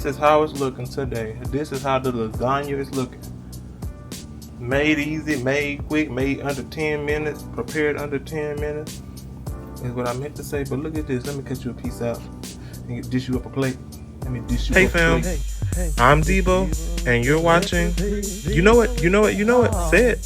is how it's looking today. This is how the lasagna is looking. Made easy, made quick, made under 10 minutes, prepared under 10 minutes. Is what I meant to say, but look at this. Let me cut you a piece out and dish you up a plate. Let me dish you up a plate. Hey fam, I'm Debo, and you're watching. You know it. Say it.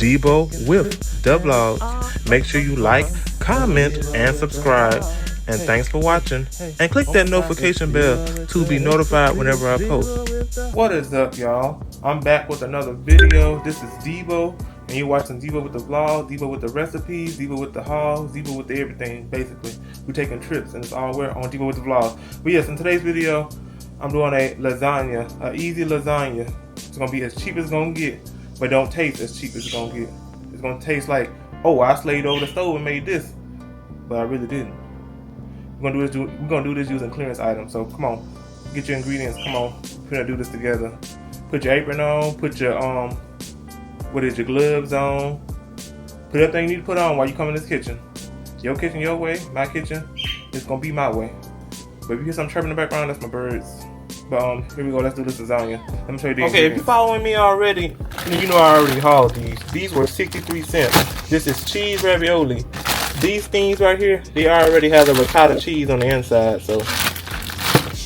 Debo with the vlog. Make sure you like, comment, and subscribe. And thanks for watching. And click that notification bell to be notified whenever I post. What is up, y'all? I'm back with another video. This is Debo, and you're watching Debo with the vlog, Debo with the recipes, Debo with the hauls, Debo with the everything, basically. We're taking trips, and it's all we're on Debo with the vlog. But yes, in today's video, I'm doing a lasagna, an easy lasagna. It's gonna be as cheap as it's gonna get, but don't taste as cheap as it's gonna get. It's gonna taste like, oh, I slaved over the stove and made this, but I really didn't. We're gonna do this using clearance items. So come on, get your ingredients. Come on, we're gonna do this together. Put your apron on. Put your your gloves on. Put everything you need to put on while you come in this kitchen. Your kitchen your way. My kitchen is gonna be my way. But if you hear some chirping in the background, that's my birds. But here we go. Let's do this lasagna. Let me show you the ingredients. Okay, if you're following me already, you know I already hauled these. These were 63 cents. This is cheese ravioli. These things right here, they already have the ricotta cheese on the inside, so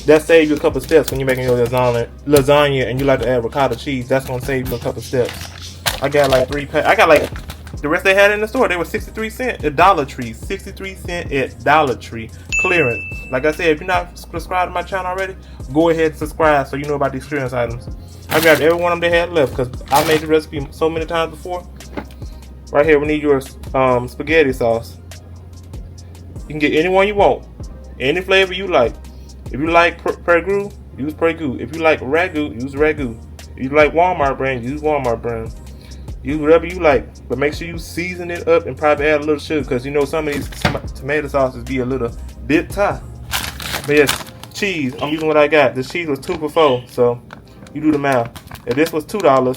that saves you a couple steps when you're making your lasagna and you like to add ricotta cheese. That's gonna save you a couple steps. I got like 3 packs. I got like the rest they had in the store. They were 63 cents at Dollar Tree. 63 cents at Dollar Tree clearance. Like I said, if you're not subscribed to my channel already, go ahead and subscribe so you know about these clearance items. I grabbed every one of them they had left because I made the recipe so many times before. Right here, we need your spaghetti sauce. You can get any one you want, any flavor you like. If you like Prego, use Prego. If you like Ragu, use Ragu. If you like Walmart brand, use Walmart brand. Use whatever you like, but make sure you season it up and probably add a little sugar because you know some of these tomato sauces be a little bit tough. But yes, cheese. I'm using what I got. This cheese was 2 for $4, so you do the math. If this was $2,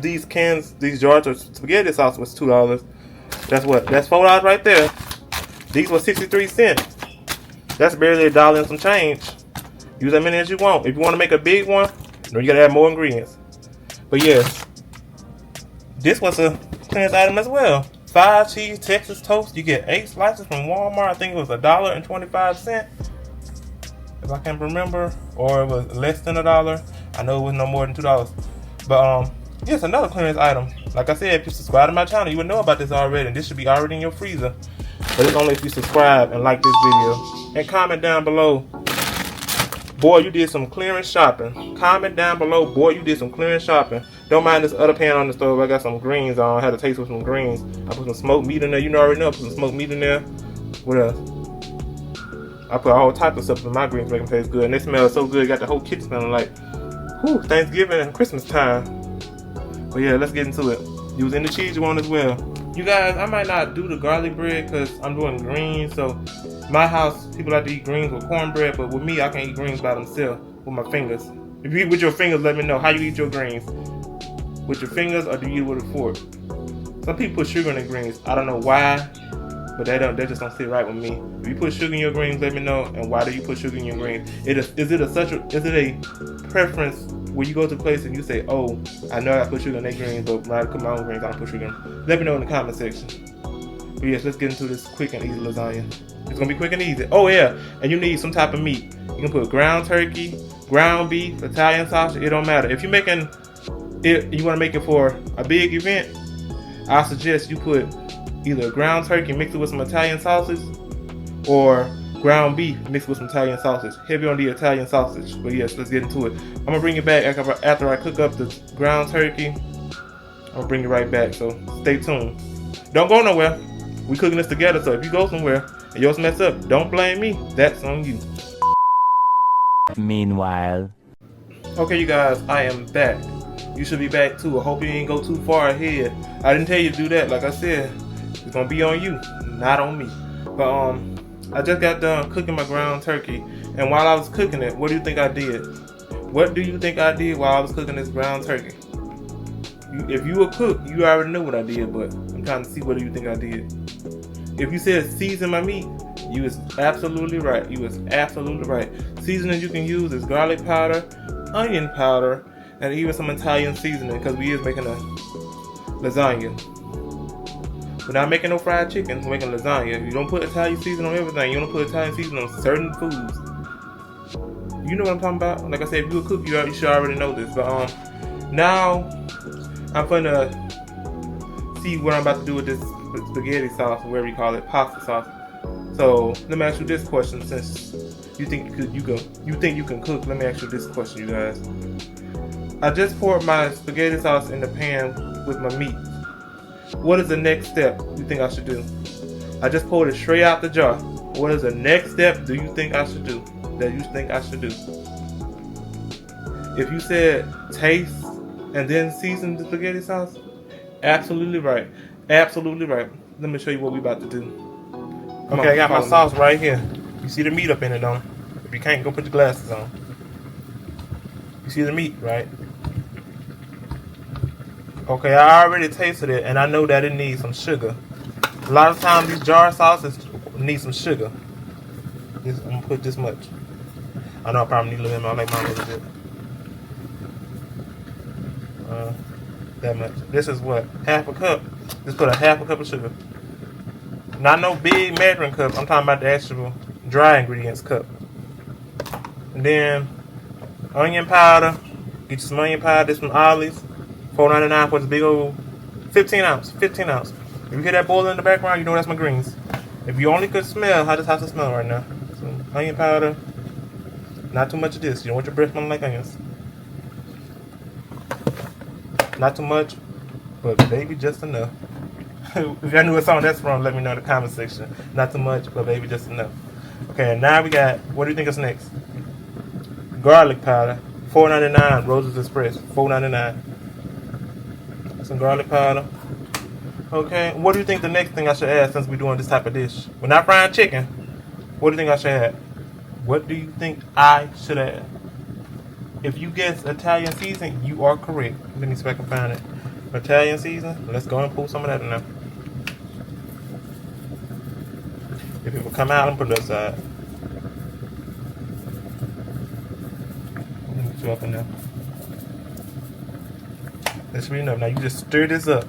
these jars of spaghetti sauce was $2. That's what? That's $4 right there. These were 63 cents. That's barely $1 and some change. Use as many as you want. If you want to make a big one, you gotta add more ingredients. But yes, this was a clearance item as well. 5 cheese Texas toast. You get 8 slices from Walmart. I think it was $1.25, if I can remember, or it was less than $1. I know it was no more than $2. But yes, another clearance item. Like I said, if you subscribe to my channel, you would know about this already. And this should be already in your freezer. But it's only if you subscribe and like this video. And comment down below, boy, you did some clearance shopping. Comment down below, boy, you did some clearance shopping. Don't mind this other pan on the stove. I got some greens on. I had a taste with some greens. I put some smoked meat in there. You know already know. I put some smoked meat in there. What else? I put all types of stuff in my greens to make them taste good. And they smell so good. You got the whole kitchen smelling like, whew, Thanksgiving and Christmas time. But yeah, let's get into it. Use any cheese you want as well. You guys, I might not do the garlic bread because I'm doing greens. So my house, people like to eat greens with cornbread, but with me, I can eat greens by themselves with my fingers. If you eat with your fingers, let me know how you eat your greens. With your fingers, or do you eat with a fork? Some people put sugar in their greens. I don't know why, but they just don't sit right with me. If you put sugar in your greens, let me know. And why do you put sugar in your greens? Is it a preference where you go to a place and you say, oh, I know I put sugar in their greens, but when I cook my own greens, I don't put sugar in them. Let me know in the comment section. But yes, let's get into this quick and easy lasagna. It's gonna be quick and easy. Oh yeah, and you need some type of meat. You can put ground turkey, ground beef, Italian sausage. It don't matter. If you're making it, you want to make it for a big event, I suggest you put either ground turkey, mix it with some Italian sausage, or ground beef mixed with some Italian sausage. Heavy on the Italian sausage. But yes, let's get into it. I'm gonna bring it back after I cook up the ground turkey. I'll bring it right back, so stay tuned. Don't go nowhere. We cooking this together, so if you go somewhere and yours mess up, don't blame me. That's on you. Meanwhile. Okay, you guys, I am back. You should be back too. I hope you didn't go too far ahead. I didn't tell you to do that. Like I said, it's gonna be on you, not on me. But I just got done cooking my ground turkey, and while I was cooking it, what do you think I did? What do you think I did while I was cooking this ground turkey? If you a cook, you already know what I did, but I'm trying to see what do you think I did. If you said season my meat, You is absolutely right. You is absolutely right. Seasoning you can use is garlic powder, onion powder, and even some Italian seasoning, because we is making a lasagna. We're not making no fried chicken. We're making lasagna. You don't put Italian seasoning on everything. You don't put Italian seasoning on certain foods. You know what I'm talking about? Like I said, if you're a cook, you should already know this. But now I'm gonna see what I'm about to do with this spaghetti sauce, or whatever you call it, pasta sauce. So let me ask you this question, since you think you can cook. Let me ask you this question, you guys. I just poured my spaghetti sauce in the pan with my meat. What is the next step you think I should do? I just poured it straight out the jar. What is the next step do you think I should do? If you said taste and then season the spaghetti sauce, absolutely right. Absolutely right. Let me show you what we about to do. Okay, I got my sauce right here. You see the meat up in it, don't you? If you can't, go put your glasses on. You see the meat, right? Okay, I already tasted it, and I know that it needs some sugar. A lot of times these jar sauces need some sugar. I'm gonna put this much. I know I probably need a little bit more. I like mine a little bit. That much. This is what? Half a cup. Just put a half a cup of sugar. Not no big measuring cup. I'm talking about the actual dry ingredients cup. And then onion powder. Get you some onion powder. This from Ollie's. $4.99 for this big old 15 ounce. 15 ounce. If you hear that boiling in the background, you know that's my greens. If you only could smell how this house is smelling right now. Some onion powder. Not too much of this. You don't want your breath smelling like onions. Not too much, but baby, just enough. If y'all knew what song that's from, let me know in the comment section. Not too much, but baby, just enough. Okay, and now we got, what do you think is next? Garlic powder, $4.99, Roses Express, $4.99. Some garlic powder. Okay, what do you think the next thing I should add since we're doing this type of dish? We're not frying chicken. What do you think I should add? What do you think I should add? If you guess Italian seasoning, you are correct. Let me see if I can find it. Italian seasoning. Let's go and pull some of that in there. If it will come out, I'm put it aside. Let me put you up in there. That should be enough. Now you just stir this up.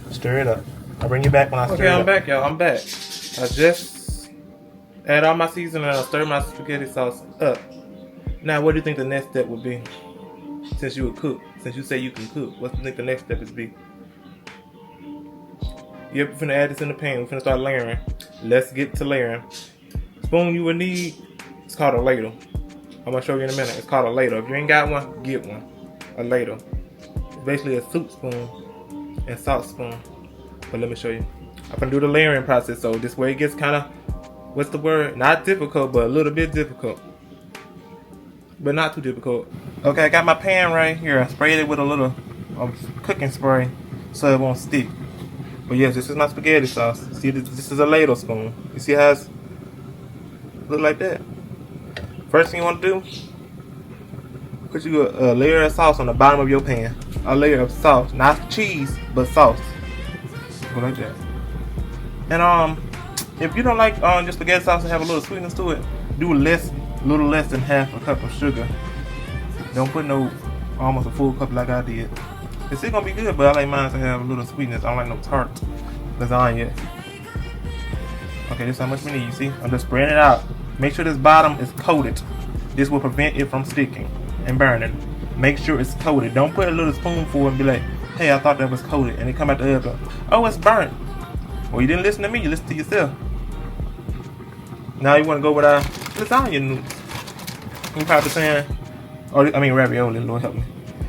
Stir it up. I'll bring you back when I stir it up. Okay, I'm back, y'all. I'm back. I just add all my seasoning and I stir my spaghetti sauce up. Now, what do you think the next step would be? Since you would cook, since you say you can cook, what do you think the next step is be? Yep, we're finna add this in the pan. We're finna start layering. Let's get to layering. Spoon you would need, it's called a ladle. I'm gonna show you in a minute. It's called a ladle. If you ain't got one, get one. A ladle. It's basically a soup spoon and salt spoon. But let me show you. I'm gonna do the layering process. So this way it gets kind of, what's the word? Not difficult, but a little bit difficult. But not too difficult. Okay, I got my pan right here. I sprayed it with a little cooking spray so it won't stick. But yes, this is my spaghetti sauce. See, this is a ladle spoon. You see how it's look like that? First thing you want to do, put you a layer of sauce on the bottom of your pan. A layer of sauce, not cheese, but sauce. Go like that. And if you don't like your spaghetti sauce to have a little sweetness to it, do a little less than half a cup of sugar. Don't put no almost a full cup like I did. It's still gonna be good, but I like mine to have a little sweetness. I don't like no tart lasagna. Okay, this is how much we need. You see, I'm just spreading it out. Make sure this bottom is coated. This will prevent it from sticking and burning. Make sure it's coated. Don't put a little spoonful and be like, hey, I thought that was coated, and it come out the oven. Oh, it's burnt. Well, you didn't listen to me. You listened to yourself. Now you want to go with our lasagna noodles. You're probably saying, ravioli, Lord help me.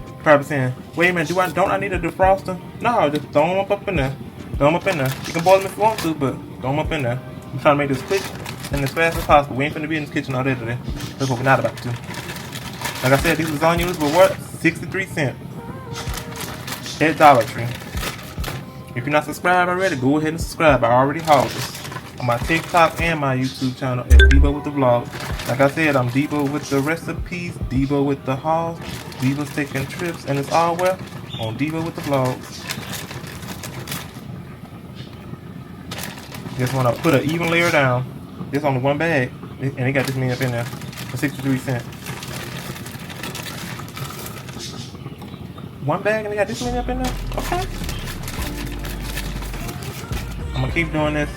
You're probably saying, wait a minute, don't I need a defroster? No, just throw them up in there. Throw them up in there. You can boil them if you want to, but throw them up in there. I'm trying to make this quick and as fast as possible. We ain't finna be in this kitchen all day today. That's what we're not about to. Like I said, these lasagna noodles were what? 63 cents. At Dollar Tree. If you're not subscribed already, go ahead and subscribe. I already hauled this on my TikTok and my YouTube channel at Debo with the Vlog. Like I said, I'm Debo with the recipes, Debo with the hauls, Debo's taking trips, and it's all well on Debo with the Vlogs. Just want to put an even layer down. This only one bag, and it got this many up in there for 63 cents. One bag and they got this many up in there? Okay. I'm gonna keep doing this.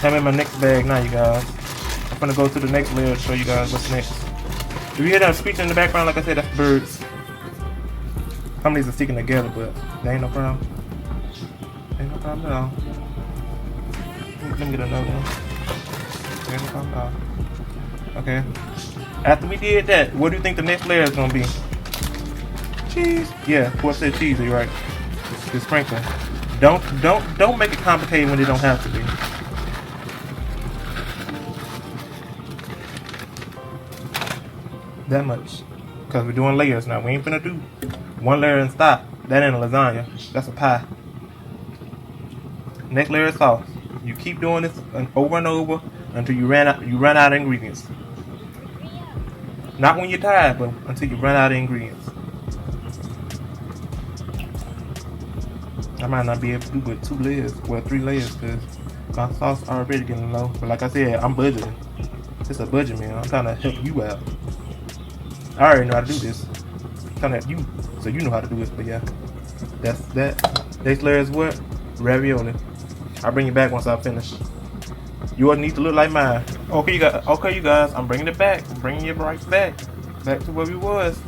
I'm in my next bag now, you guys. I'm gonna go to the next layer to show you guys what's next. Do you hear that screeching in the background? Like I said, that's birds. Some of these are sticking together, but there ain't no problem. Ain't no problem at all. Let me get another one. Ain't no problem at all. Okay. After we did that, what do you think the next layer is gonna be? Cheese. Yeah, of course, said cheese. You're right. The sprinkling. Don't make it complicated when it don't have to be. That much, cause we're doing layers now. We ain't finna do one layer and stop. That ain't a lasagna. That's a pie. Next layer is sauce. You keep doing this over and over until you run out of ingredients. Not when you're tired, but until you run out of ingredients. I might not be able to do with 2 layers, well 3 layers, because my sauce already getting low. But like I said, I'm budgeting. It's a budget meal. I'm trying to help you out. I already know how to do this. I'm trying to help you, so you know how to do it. But yeah, that's that. Next layer is what? Ravioli. I'll bring it back once I finish. Yours need to look like mine. Okay, you guys. I'm bringing it back. I'm bringing it right back to where we was.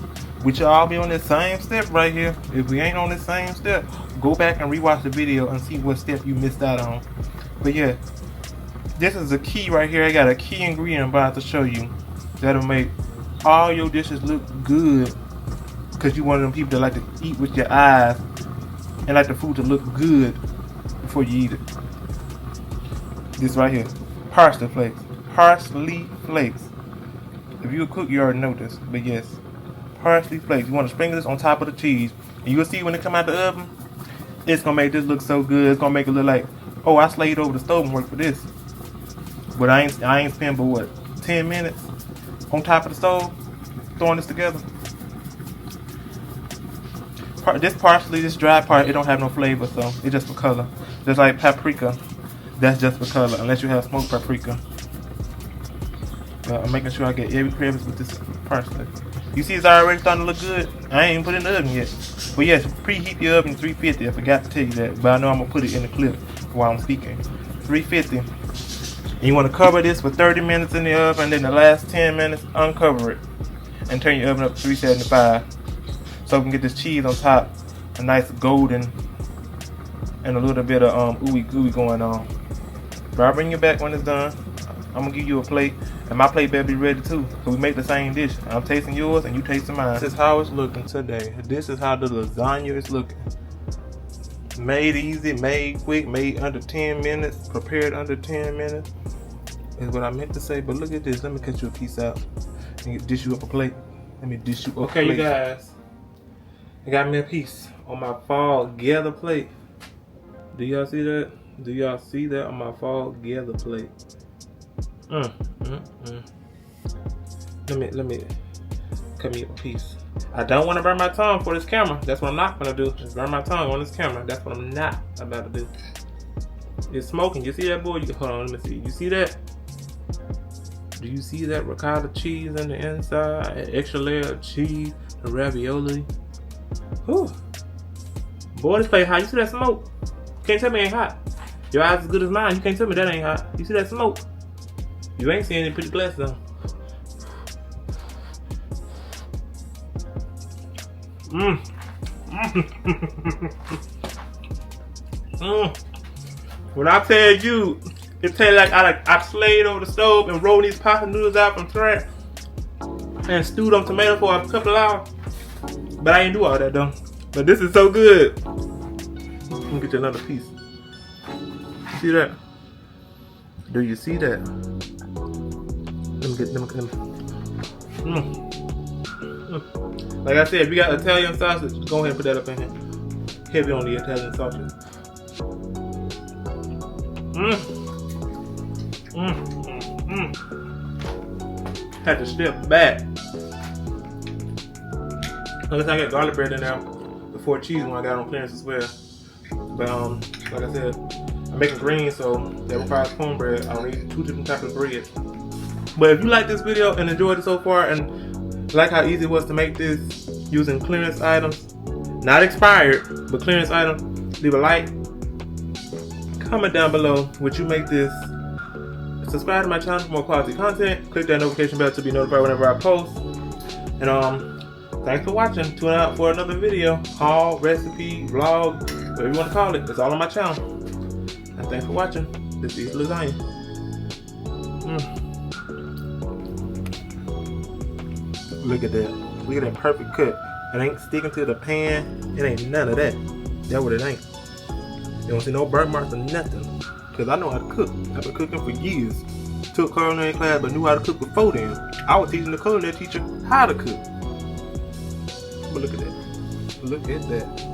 We should all be on this same step right here. If we ain't on this same step, go back and rewatch the video and see what step you missed out on. But yeah, this is a key right here. I got a key ingredient I'm about to show you that'll make all your dishes look good, because you one of them people that like to eat with your eyes and like the food to look good before you eat it. This right here, parsley flakes. Parsley flakes. If you're a cook, you already know this, but yes, parsley flakes. You want to sprinkle this on top of the cheese, and you'll see when it come out the oven, it's gonna make this look so good. It's gonna make it look like, oh, I slayed over the stove and worked for this. But I ain't spent but what, 10 minutes on top of the stove throwing this together. This parsley, this dry part, it don't have no flavor, so it's just for color. Just like paprika, that's just for color, unless you have smoked paprika. But I'm making sure I get every crevice with this parsley. You see it's already starting to look good. I ain't even put it in the oven yet. But yes, preheat the oven to 350. I forgot to tell you that, but I know I'm gonna put it in the clip while I'm speaking. 350. And you want to cover this for 30 minutes in the oven, and then the last 10 minutes uncover it and turn your oven up to 375, so we can get this cheese on top, a nice golden and a little bit of ooey gooey going on. But I'll bring you back when it's done. I'm gonna give you a plate, and my plate better be ready too, so we make the same dish. I'm tasting yours and you tasting mine. This is how it's looking today. This is how the lasagna is looking. Made easy, made quick, made under 10 minutes, prepared under 10 minutes. Is what I meant to say, but look at this. Let me cut you a piece out and dish you up a plate. Let me dish you up a plate. Okay, you guys, I got me a piece on my fall gather plate. Do y'all see that? Do y'all see that on my fall gather plate? Let me cut me up a piece. I don't want to burn my tongue for this camera. That's what I'm not gonna do. Is burn my tongue on this camera. That's what I'm not about to do. It's smoking. You see that, boy? Hold on, let me see. You see that? Do you see that ricotta cheese on the inside? An extra layer of cheese, the ravioli. Whew. Boy, this plate hot. You see that smoke? Can't tell me it ain't hot. Your eyes as good as mine. You can't tell me that ain't hot. You see that smoke? You ain't seeing it. Put your glasses on. When I tell you, it tastes like I slayed over the stove and rolled these pasta noodles out from scratch and stewed on tomato for a couple of hours. But I ain't do all that though. But this is so good. Let me get you another piece. See that? Do you see that? Like I said, if you got Italian sausage, go ahead and put that up in here. Heavy on the Italian sausage. Had to step back. Unless I got garlic bread in there before cheese when I got on clearance as well. But Like I said, I'm making greens, so that requires cornbread. I don't need 2 different types of bread. But if you like this video and enjoyed it so far, and like how easy it was to make this using clearance items, not expired, but clearance items, leave a like, comment down below would you make this, subscribe to my channel for more quality content, click that notification bell to be notified whenever I post, and thanks for watching. Tune out for another video, haul, recipe, vlog, whatever you want to call it. It's all on my channel. And thanks for watching. This is lasagna. Look at that. Look at that perfect cut. It ain't sticking to the pan. It ain't none of that. That's what it ain't. You don't see no burnt marks or nothing. Because I know how to cook. I've been cooking for years. Took culinary class but knew how to cook before then. I was teaching the culinary teacher how to cook. But look at that. Look at that.